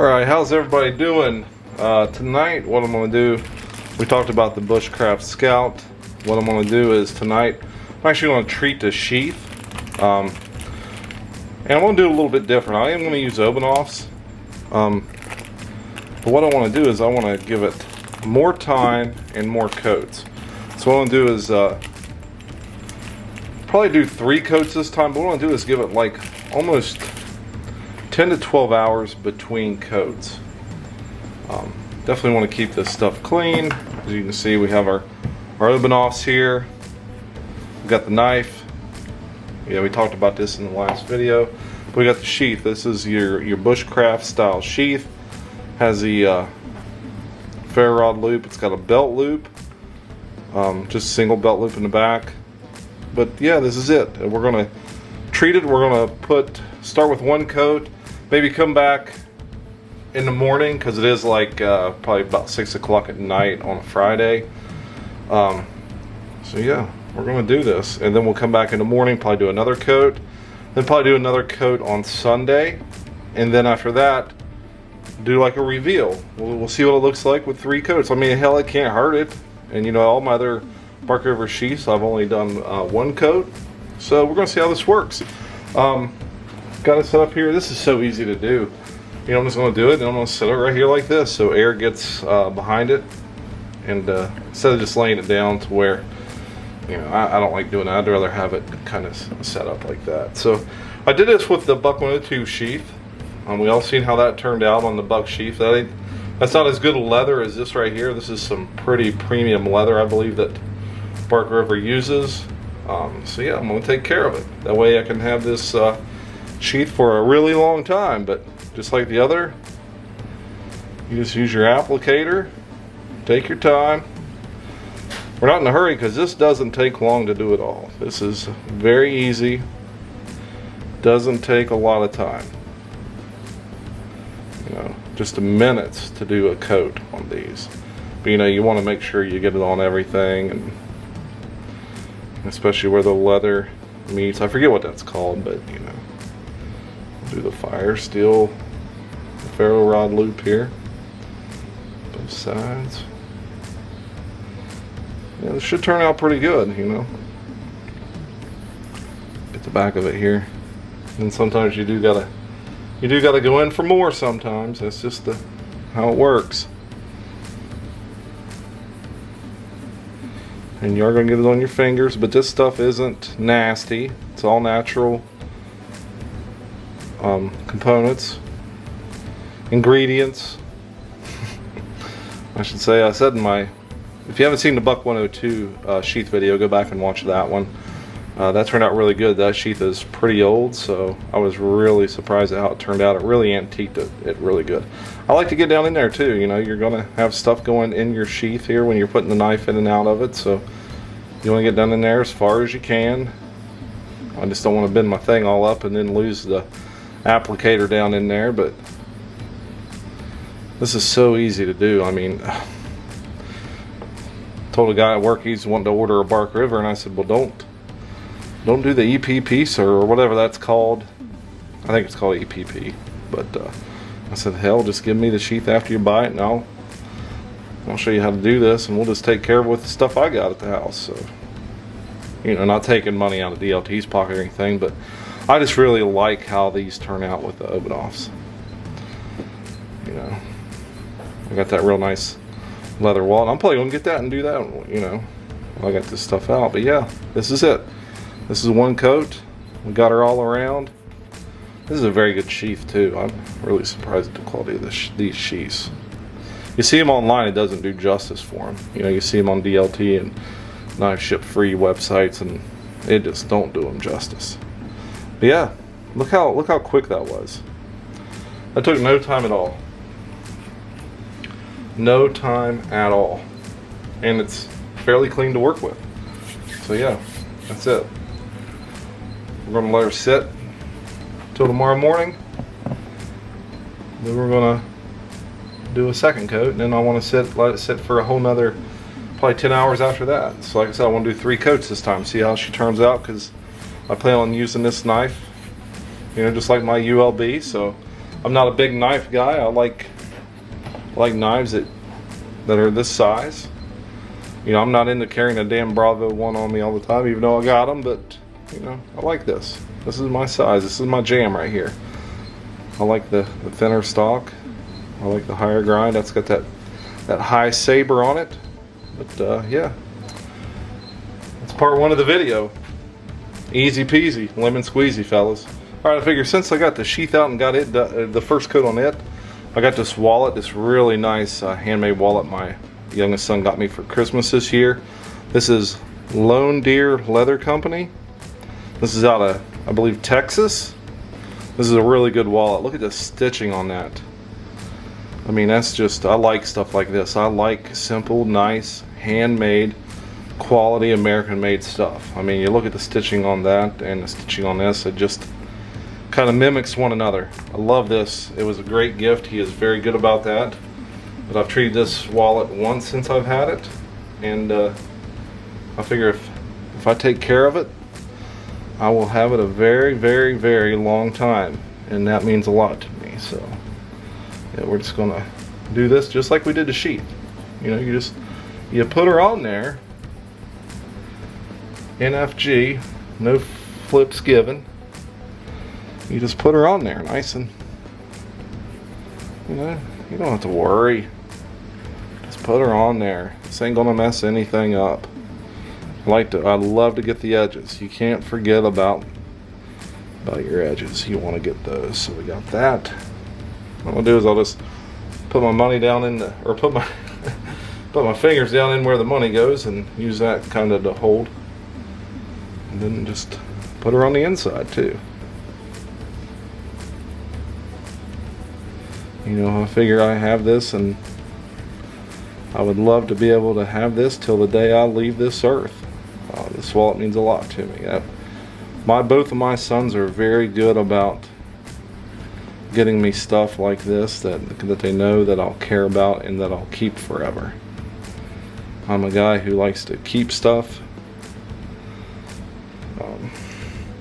Alright, how's everybody doing? Tonight, what I'm going to do, we talked about the Bushcraft Scout. What I'm going to do is tonight, I'm actually going to treat the sheath. And I'm going to do it a little bit different. I am going to use Obenaufs. But what I want to do is I want to give it more time and more coats. So what I'm going to do is probably do 3 coats this time, but what I'm going to do is give it like almost 10 to 12 hours between coats. Definitely want to keep this stuff clean. As you can see, we have our Obenaufs here. We've got the knife. Yeah, we talked about this in the last video. But we got the sheath. This is your Bushcraft style sheath. Has the ferro rod loop. It's got a belt loop. Just a single belt loop in the back. But yeah, this is it. We're going to treat it. We're going to start with 1 coat. Maybe come back in the morning, because it is like probably about 6 o'clock at night on a Friday. So yeah, we're going to do this, and then we'll come back in the morning, probably do another coat, then probably do another coat on Sunday, and then after that do like a reveal. We'll see what it looks like with 3 coats. I mean, hell, it can't hurt it. And you know, all my other Bark River sheaths, I've only done 1 coat, so we're going to see how this works. Got it set up here. This is so easy to do. You know, I'm just going to do it, and I'm going to set it right here like this, so air gets behind it, and instead of just laying it down to where, you know, I don't like doing that. I'd rather have it kind of set up like that. So I did this with the Buck 102 sheath. We all seen how that turned out on the Buck sheath. That's not as good a leather as this right here. This is some pretty premium leather, I believe, that Bark River uses. So yeah, I'm going to take care of it. That way I can have this sheath for a really long time. But just like the other, you just use your applicator, take your time. We're not in a hurry because this doesn't take long to do it all. This is very easy, doesn't take a lot of time. You know, just minutes to do a coat on these. But you know, you want to make sure you get it on everything, and especially where the leather meets. I forget what that's called, but you know, do the fire steel ferro rod loop here, both sides. Yeah, this should turn out pretty good, you know. Get the back of it here, and sometimes you do gotta go in for more. Sometimes that's just how it works. And you are gonna get it on your fingers, but this stuff isn't nasty. It's all natural components, ingredients. I should say. I said in my, if you haven't seen the Buck 102 sheath video, go back and watch that one. That turned out really good. That sheath is pretty old, so I was really surprised at how it turned out. It really antiqued it really good. I like to get down in there too. You know, you're gonna have stuff going in your sheath here when you're putting the knife in and out of it, so you want to get down in there as far as you can. I just don't want to bend my thing all up and then lose the applicator down in there. But this is so easy to do. I mean, told a guy at work he's wanting to order a Bark River, and I said, well, don't do the EP piece or whatever that's called. I think it's called EPP. But I said, hell, just give me the sheath after you buy it, and I'll show you how to do this, and we'll just take care of it with the stuff I got at the house. So, you know, not taking money out of DLT's pocket or anything, but I just really like how these turn out with the Obenaufs. You know, I got that real nice leather wallet. I'm probably gonna get that and do that, you know, when I got this stuff out. But yeah, this is it. This is 1 coat. We got her all around. This is a very good sheath too. I'm really surprised at the quality of these sheaths. You see them online, it doesn't do justice for them. You know, you see them on DLT and knife ship free websites, and it just don't do them justice. But yeah, look how quick that was. That took no time at all. No time at all. And it's fairly clean to work with. So yeah, that's it. We're gonna let her sit till tomorrow morning. Then we're gonna do a 2nd coat, and then I want to let it sit for a whole nother probably 10 hours after that. So like I said, I want to do 3 coats this time, see how she turns out, because I plan on using this knife, you know, just like my ULB. So I'm not a big knife guy. I like knives that are this size. You know, I'm not into carrying a damn Bravo one on me all the time, even though I got them, but, you know, I like this. This is my size. This is my jam right here. I like the thinner stock. I like the higher grind. That's got that high saber on it. But, yeah. That's part one of the video. Easy peasy, lemon squeezy, fellas. Alright, I figure since I got the sheath out and got it, the first coat on it, I got this wallet, this really nice handmade wallet my youngest son got me for Christmas this year. This is Lone Deer Leather Company. This is out of, I believe, Texas. This is a really good wallet. Look at the stitching on that. I mean, that's just, I like stuff like this. I like simple, nice, handmade, quality American-made stuff. I mean, you look at the stitching on that and the stitching on this, it just kind of mimics one another. I love this. It was a great gift. He is very good about that. But I've treated this wallet once since I've had it, and I figure if I take care of it, I will have it a very, very, very long time, and that means a lot to me. So yeah, we're just gonna do this just like we did the sheath. You know, you put her on there, NFG, no flips given. You just put her on there nice, and you know, you don't have to worry. Just put her on there. This ain't gonna mess anything up. I love to get the edges. You can't forget about your edges. You want to get those. So we got that. What I'll do is I'll just put my money down in the, or put my fingers down in where the money goes, and use that kind of to hold. And then just put her on the inside too. You know, I figure I have this, and I would love to be able to have this till the day I leave this earth. This wallet means a lot to me. Both of my sons are very good about getting me stuff like this that they know that I'll care about and that I'll keep forever. I'm a guy who likes to keep stuff.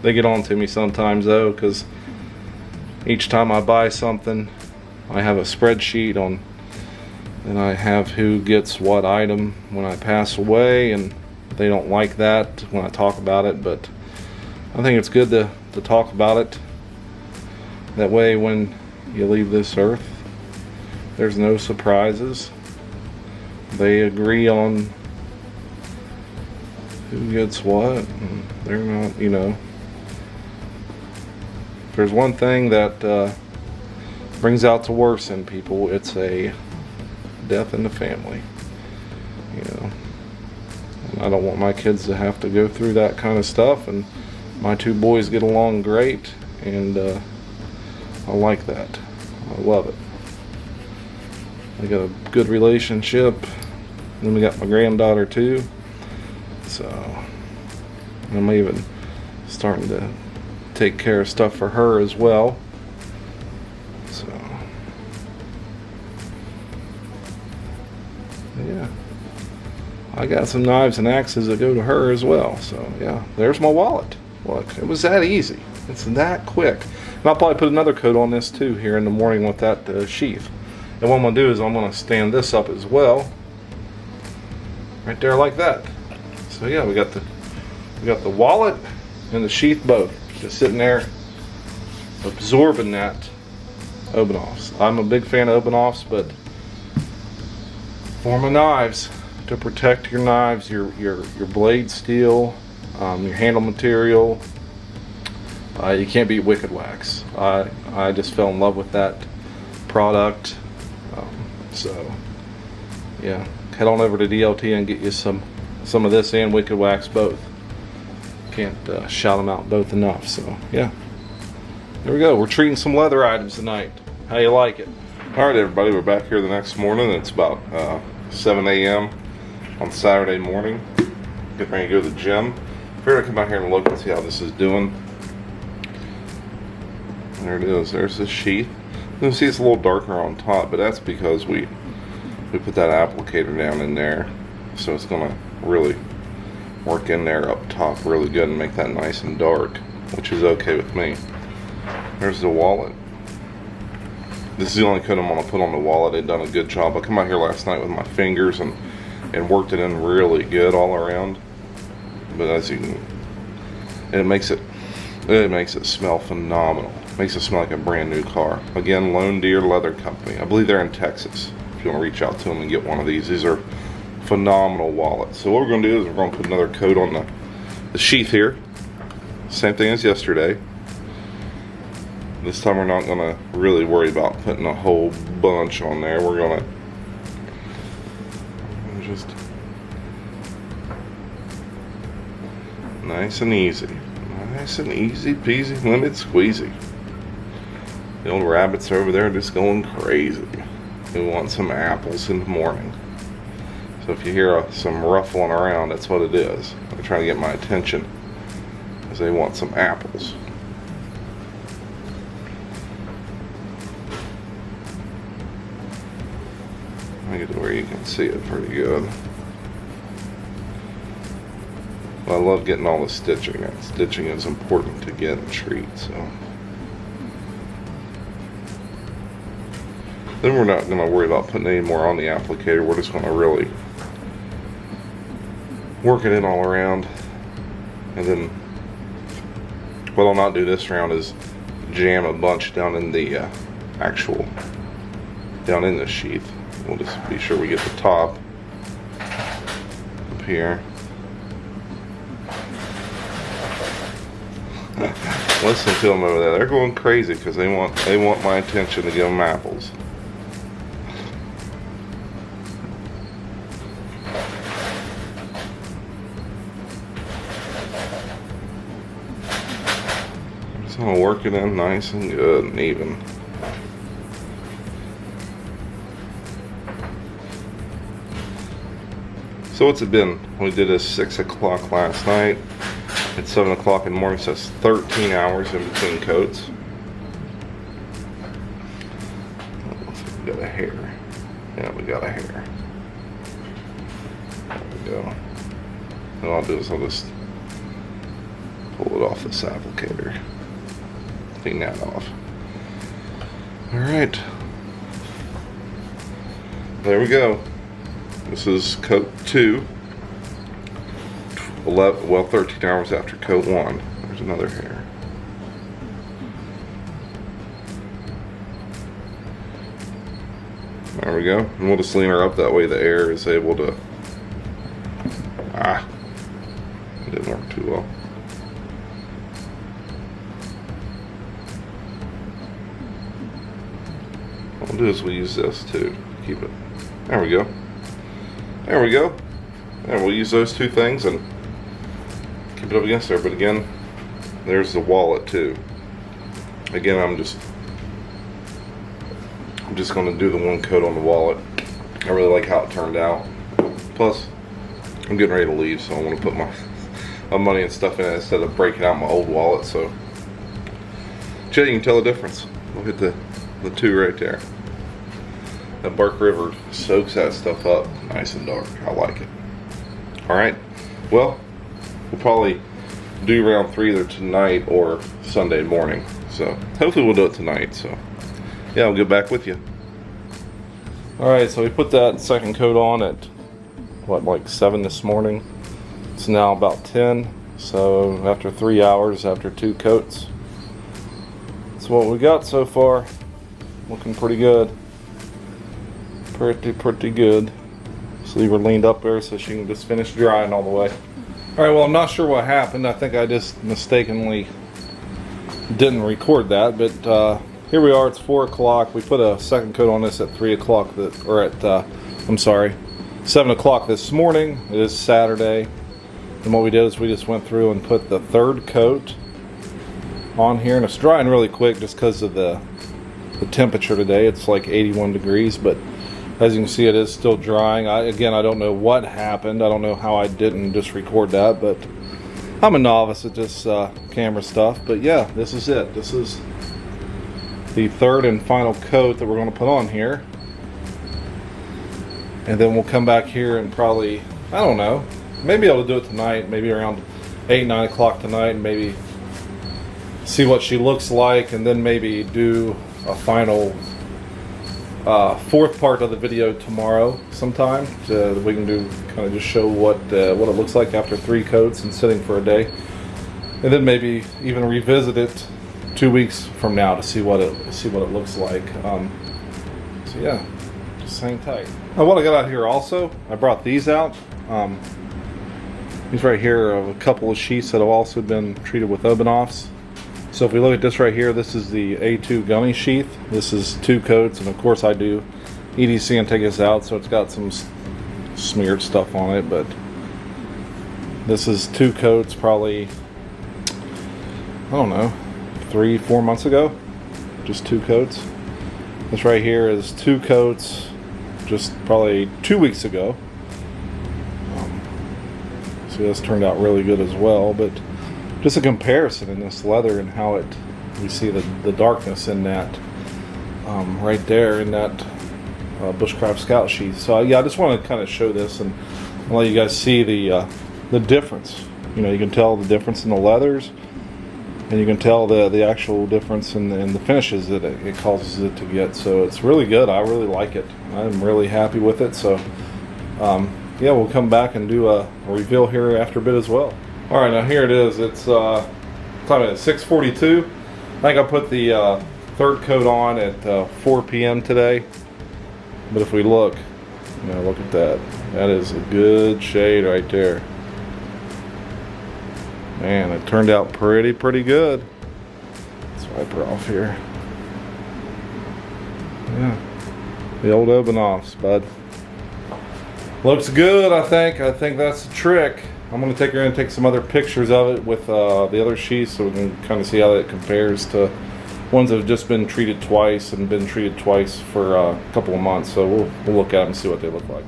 They get on to me sometimes though, because each time I buy something, I have a spreadsheet on, and I have who gets what item when I pass away, and they don't like that when I talk about it, but I think it's good to talk about it. That way when you leave this earth, there's no surprises. They agree on who gets what, and they're not, you know. If there's one thing that brings out the worst in people, it's a death in the family. You know, and I don't want my kids to have to go through that kind of stuff, and my two boys get along great, and I like that. I love it. I got a good relationship. Then we got my granddaughter too, so I'm even starting to take care of stuff for her as well. So yeah, I got some knives and axes that go to her as well. So yeah, there's my wallet. Look, it was that easy. It's that quick. And I'll probably put another coat on this too here in the morning with that sheath. And what I'm gonna do is I'm gonna stand this up as well, right there like that. So yeah, we got the wallet and the sheath both just sitting there absorbing that Obenaufs. I'm a big fan of Obenaufs, but for my knives, to protect your knives, your blade steel, your handle material, you can't beat Wicked Wax. I just fell in love with that product. So yeah, head on over to DLT and get you some of this and Wicked Wax both. Can't shout them out both enough. So yeah, there we go. We're treating some leather items tonight. How you like it? All right, everybody, we're back here the next morning. It's about 7 a.m. on Saturday morning. Getting ready to go to the gym. Figured I'd come out here and look and see how this is doing. There it is. There's the sheath. You can see it's a little darker on top, but that's because we put that applicator down in there, so it's gonna really work in there up top really good and make that nice and dark, which is okay with me. There's the wallet. This is the only coat I'm going to put on the wallet. They've done a good job. I come out here last night with my fingers and worked it in really good all around. But as you can, it makes it smell phenomenal. It makes it smell like a brand new car. Again, Lone Deer Leather Company. I believe they're in Texas. If you want to reach out to them and get one of these are phenomenal wallets. So what we're going to do is we're going to put another coat on the sheath here. Same thing as yesterday. This time we're not going to really worry about putting a whole bunch on there. We're going to just nice and easy. Nice and easy peasy lemon squeezy. The old rabbits over there just going crazy. They want some apples in the morning. So if you hear some ruffling around, that's what it is. They're trying to get my attention because they want some apples. I get to where you can see it pretty good. I love getting all the stitching. That stitching is important to get and treat. So then we're not going to worry about putting any more on the applicator. We're just going to really work it in all around. And then what I'll not do this round is jam a bunch down in the down in the sheath. We'll just be sure we get the top up here. Listen to them over there. They're going crazy because they want my attention to give them apples. I'm just gonna work it in nice and good and even. So what's it been? We did this 6 o'clock last night. It's 7 o'clock in the morning, so that's 13 hours in between coats. We got a hair. Yeah, we got a hair. There we go. What I'll do is I'll just pull it off this applicator. Clean that off. Alright. There we go. This is coat 2. 13 hours after coat 1. There's another hair. There we go. And we'll just lean her up that way the air is able to. It didn't work too well. What we'll do is we'll use this too. Keep it. There we go. There we go. And we'll use those two things and keep it up against there. But again, there's the wallet too. Again, I'm just going to do the one coat on the wallet. I really like how it turned out. Plus, I'm getting ready to leave, so I want to put my money and stuff in it instead of breaking out my old wallet. So, you can tell the difference. We'll hit the two right there. That Bark River soaks that stuff up nice and dark. I like it. Alright, well, we'll probably do round 3 either tonight or Sunday morning. So, hopefully we'll do it tonight. So, yeah, I'll get back with you. Alright, so we put that second coat on at, what, like 7 this morning. It's now about 10. So, after 3 hours, after 2 coats. That's what we got so far. Looking pretty good. Pretty good. So leave her leaned up there so she can just finish drying all the way. Alright, well, I'm not sure what happened. I think I just mistakenly didn't record that, but here we are. It's 4 o'clock. We put a second coat on this at 3 o'clock, I'm sorry, 7 o'clock this morning. It is Saturday. And what we did is we just went through and put the third coat on here, and it's drying really quick just because of the temperature today. It's like 81 degrees, but as you can see, it is still drying. Again, I don't know what happened. I don't know how I didn't just record that, but I'm a novice at this camera stuff. But yeah, this is it. This is the third and final coat that we're going to put on here. And then we'll come back here and probably, I don't know, maybe I'll do it tonight, maybe around 8, 9 o'clock tonight, and maybe see what she looks like, and then maybe do a final fourth part of the video tomorrow sometime. We can do kind of just show what it looks like after 3 coats and sitting for a day, and then maybe even revisit it 2 weeks from now to see what it looks like. So yeah, just hang tight. Now what I got out here also, I brought these out. These right here are a couple of sheaths that have also been treated with Obenaufs. So if we look at this right here, this is the A2 gunny sheath. This is 2 coats, and of course I do EDC and take this out, so it's got some smeared stuff on it, but this is 2 coats probably, I don't know, 3-4 months ago. Just 2 coats. This right here is 2 coats just probably 2 weeks ago. So this turned out really good as well, but just a comparison in this leather and how you see the darkness in that right there in that Bushcraft Scout sheath. So yeah, I just want to kind of show this and let you guys see the difference. You know, you can tell the difference in the leathers, and you can tell the actual difference in the finishes that it causes it to get. So it's really good. I really like it. I'm really happy with it. So yeah, we'll come back and do a reveal here after a bit as well. All right, now here it is. It's time at 6:42. I think I put the 3rd coat on at 4 p.m. today. But if we look, you know, look at that. That is a good shade right there. Man, it turned out pretty good. Let's wipe her off here. Yeah, the old Obenaufs, bud. Looks good, I think. I think that's the trick. I'm going to take her in and take some other pictures of it with the other sheaths so we can kind of see how that compares to ones that have just been treated twice and been treated twice for a couple of months. So we'll look at them and see what they look like.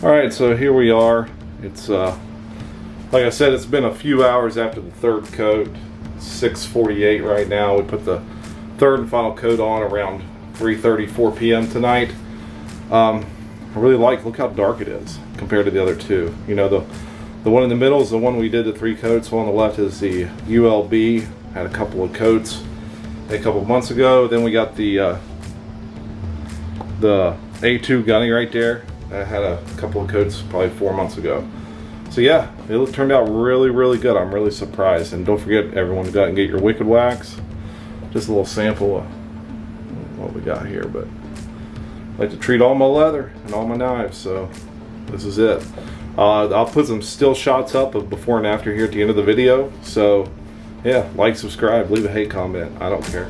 Alright, so here we are. It's like I said, it's been a few hours after the 3rd coat. It's 6:48 right now. We put the 3rd and final coat on around 3:30, 4 p.m. tonight. I really look how dark it is compared to the other 2. You know, the one in the middle is the one we did the 3 coats. One on the left is the ULB. Had a couple of coats a couple of months ago. Then we got the A2 gunny right there. That had a couple of coats probably 4 months ago. So yeah, it turned out really good. I'm really surprised. And don't forget, everyone, to go out and get your Wicked Wax. Just a little sample of what we got here, but I like to treat all my leather and all my knives, so this is it. I'll put some still shots up of before and after here at the end of the video. So yeah, like, subscribe, leave a hate comment. I don't care.